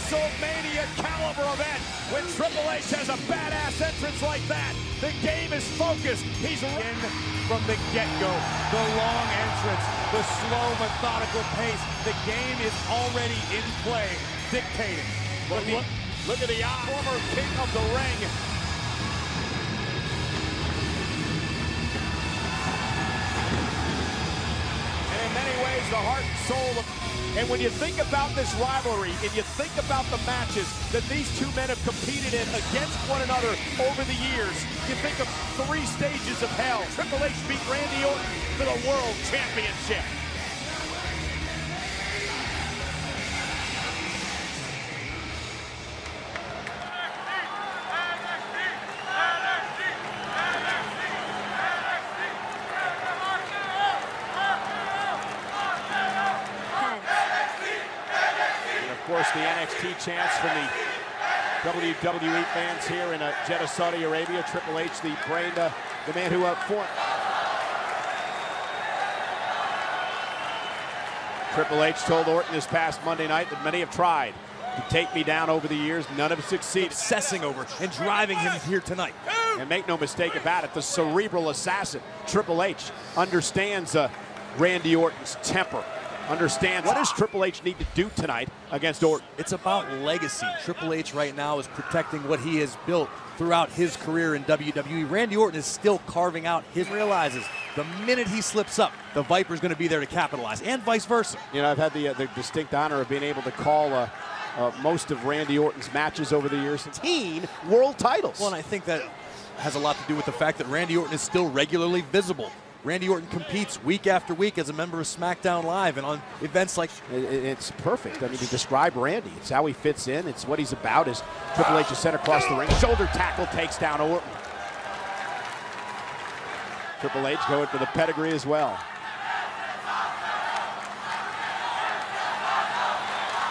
WrestleMania caliber event. When Triple H has a badass entrance like that, the game is focused. He's in from the get-go. The long entrance, the slow, methodical pace. The game is already in play, dictating. Look at the eye. Former king of the ring. And in many ways, the heart and soul of... And when you think about this rivalry, and you think about the matches that these two men have competed in against one another over the years, you think of 3 stages of hell. Triple H beat Randy Orton for the World Championship. Of course, the NXT chants from the WWE fans here in Jeddah, Saudi Arabia. Triple H, the man who formed. Triple H told Orton this past Monday night that many have tried to take me down over the years. None have succeeded. Obsessing over and driving him here tonight. And make no mistake about it, the cerebral assassin, Triple H, understands Randy Orton's temper. Understands what does Triple H need to do tonight against Orton. It's about legacy. Triple H right now is protecting what he has built throughout his career in WWE. Randy Orton is still carving out his realizes. The minute he slips up, the Viper's going to be there to capitalize, and vice versa. You know, I've had the distinct honor of being able to call most of Randy Orton's matches over the years. 18 world titles. Well, and I think that has a lot to do with the fact that Randy Orton is still regularly visible. Randy Orton competes week after week as a member of SmackDown Live and on events like... It's perfect. I mean, to describe Randy, it's how he fits in. It's what he's about as Triple H is sent across the ring. Shoulder tackle takes down Orton. Triple H going for the pedigree as well.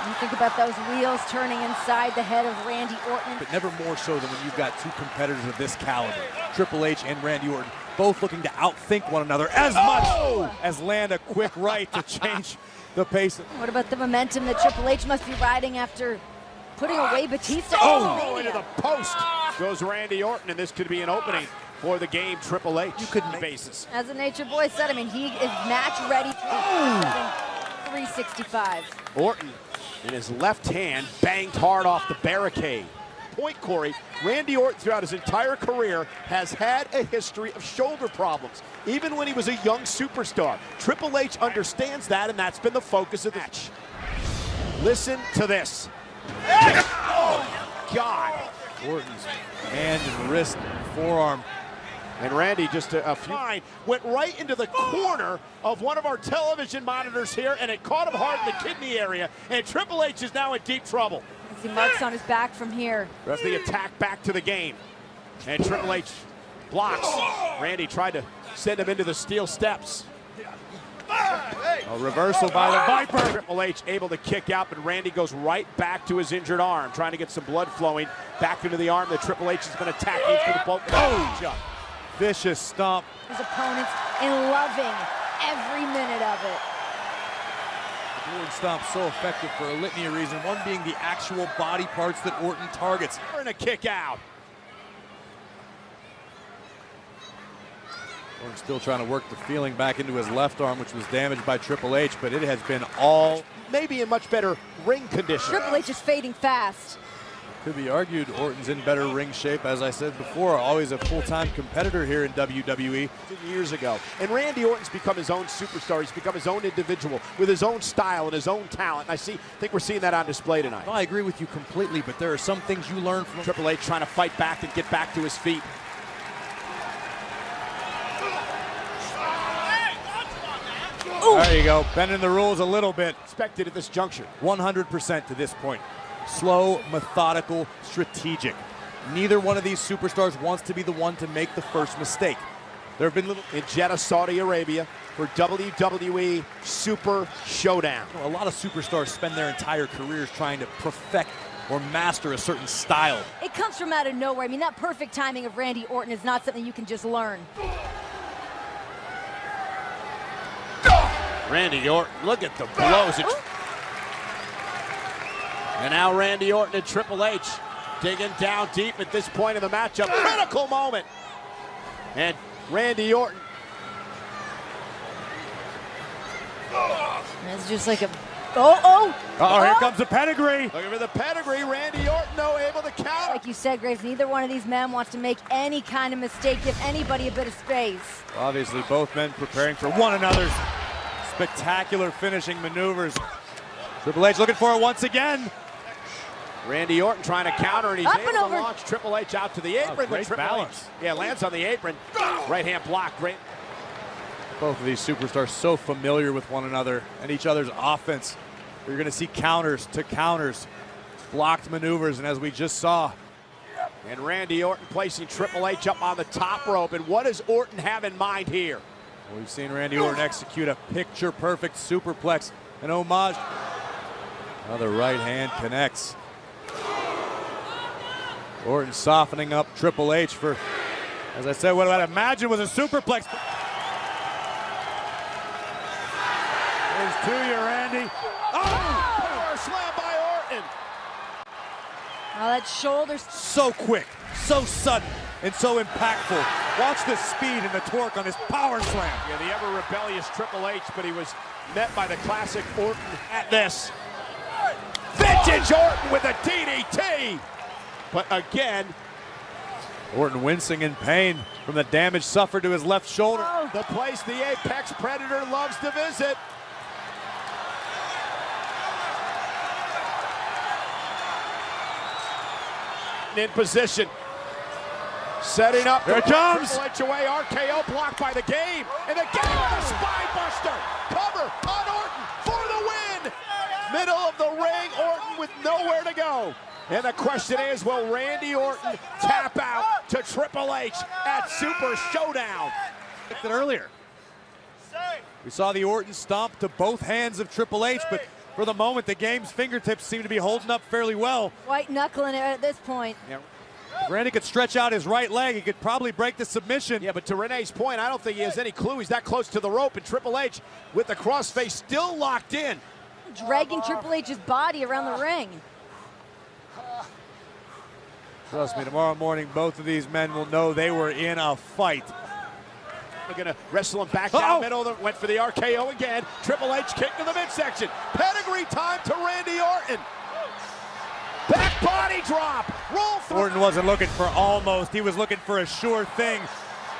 You think about those wheels turning inside the head of Randy Orton. But never more so than when you've got 2 competitors of this caliber. Triple H and Randy Orton both looking to outthink one another as much as land a quick right to change the pace. What about the momentum that Triple H must be riding after putting away Batista? Into the post goes Randy Orton, and this could be an opening for the game. Triple H. You couldn't bases. As the Nature Boy said, I mean, he is match ready. 365. Orton in his left hand banged hard off the barricade. Point, Corey, Randy Orton throughout his entire career has had a history of shoulder problems, even when he was a young superstar. Triple H understands that, and that's been the focus of the match. Listen to this. Oh, God. Orton's hand and wrist, forearm. And Randy just a few went right into the corner of one of our television monitors here, and it caught him hard in the kidney area, and Triple H is now in deep trouble. He marks on his back from here. That's the attack back to the game. And Triple H blocks. Randy tried to send him into the steel steps. A reversal by the Viper. Triple H able to kick out, but Randy goes right back to his injured arm, trying to get some blood flowing back into the arm that Triple H has been attacking through the bulk. Vicious stomp. His opponents in loving every minute of it. The Orton stomp so effective for a litany of reasons, one being the actual body parts that Orton targets. And a kick out. Orton still trying to work the feeling back into his left arm, which was damaged by Triple H, but it has been all... Maybe in much better ring condition. Triple H is fading fast. Could be argued Orton's in better ring shape, as I said before, always a full-time competitor here in WWE. Years ago. And Randy Orton's become his own superstar. He's become his own individual with his own style and his own talent. And I think we're seeing that on display tonight. Well, I agree with you completely, but there are some things you learn from Triple H trying to fight back and get back to his feet. There you go, bending the rules a little bit. Expected at this juncture. 100% to this point. Slow, methodical, strategic. Neither one of these superstars wants to be the one to make the first mistake. There have been little... In Jeddah, Saudi Arabia for WWE Super Showdown. A lot of superstars spend their entire careers trying to perfect or master a certain style. It comes from out of nowhere. I mean, that perfect timing of Randy Orton is not something you can just learn. Randy Orton, look at the blows. And now Randy Orton and Triple H digging down deep at this point in the matchup. Critical moment. And Randy Orton. It's just like a, oh, here comes the pedigree. Looking for the pedigree. Randy Orton, though, able to counter. Like you said, Graves, neither one of these men wants to make any kind of mistake, give anybody a bit of space. Obviously, both men preparing for one another's spectacular finishing maneuvers. Triple H looking for it once again. Randy Orton trying to counter, and he's Up able and to over. launch Triple H out to the apron. Great Triple balance. H, lands on the apron. Right hand block. Great. Both of these superstars so familiar with one another and each other's offense. You're going to see counters to counters, blocked maneuvers, and as we just saw. And Randy Orton placing Triple H up on the top rope. And what does Orton have in mind here? Well, we've seen Randy Orton execute a picture-perfect superplex, an homage. Another right hand connects. Orton softening up Triple H for, as I said, what I'd imagine was a superplex. Here's to you, Randy. Oh! Power slam by Orton. Oh, that shoulder's So quick, so sudden, and so impactful. Watch the speed and the torque on this power slam. Yeah, the ever-rebellious Triple H, but he was met by the classic Orton at this. Vintage Orton with a DDT. But again, Orton wincing in pain from the damage suffered to his left shoulder. the place the Apex Predator loves to visit. In position. Setting up. Here it comes. Triple H away. RKO blocked by the game. And the game with a spine buster. Cover on Orton for the win. Middle of the ring. Orton with nowhere to go. And the question is, will Randy Orton tap out to Triple H at Super Showdown? Earlier, we saw the Orton stomp to both hands of Triple H, but for the moment, the game's fingertips seem to be holding up fairly well. white knuckling it at this point. If Randy could stretch out his right leg, he could probably break the submission. Yeah, but to Renee's point, I don't think he has any clue he's that close to the rope, and Triple H with the crossface still locked in. Dragging Triple H's body around the ring. Trust me, tomorrow morning, both of these men will know they were in a fight. We're gonna wrestle him back down middle. Went for the RKO again. Triple H kick to the midsection. Pedigree time to Randy Orton. Back body drop. Roll through. Orton wasn't looking for almost, he was looking for a sure thing.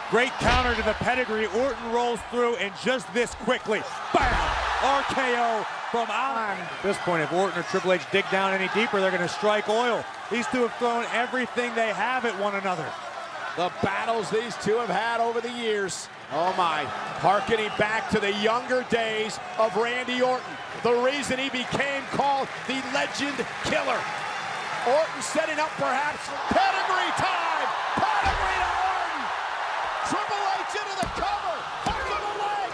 Great counter to the pedigree. Orton rolls through, and just this quickly, bam! RKO from out. At this point, if Orton or Triple H dig down any deeper, they're going to strike oil. These two have thrown everything they have at one another. The battles these two have had over the years. Oh my, harkening back to the younger days of Randy Orton. The reason he became called the Legend Killer. Orton setting up perhaps pedigree time. Pedigree to Orton. Triple H into the cover. Back of the leg.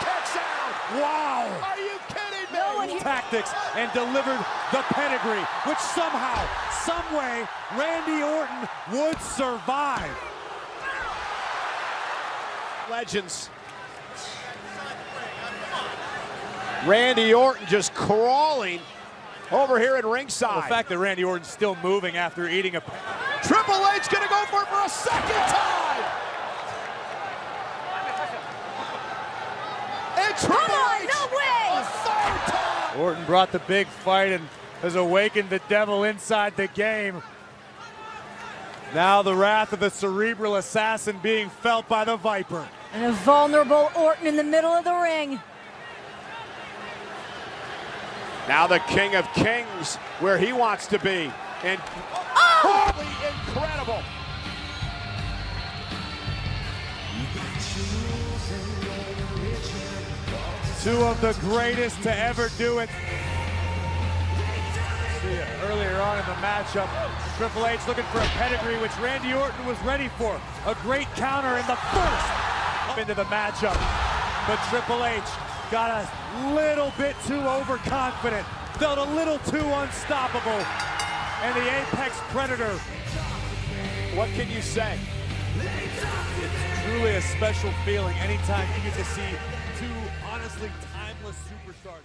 Kicks out. Wow! Are you kidding me? No one Tactics and delivered the pedigree, which somehow, someway, Randy Orton would survive. Legends. Randy Orton just crawling over here at ringside. The fact that Randy Orton's still moving after eating a... Triple H gonna go for it for a second time. And Triple H, no way! a third time. Orton brought the big fight and has awakened the devil inside the game. Now the wrath of the cerebral assassin being felt by the Viper. And a vulnerable Orton in the middle of the ring. Now the King of Kings, where he wants to be. And holy incredible. Two of the greatest to ever do it. See it earlier on in the matchup. Triple H looking for a pedigree, which Randy Orton was ready for. A great counter in the first up into the matchup. But Triple H got a little bit too overconfident, felt a little too unstoppable. And the Apex Predator. What can you say? It's truly a special feeling anytime you get to see two honestly timeless superstars.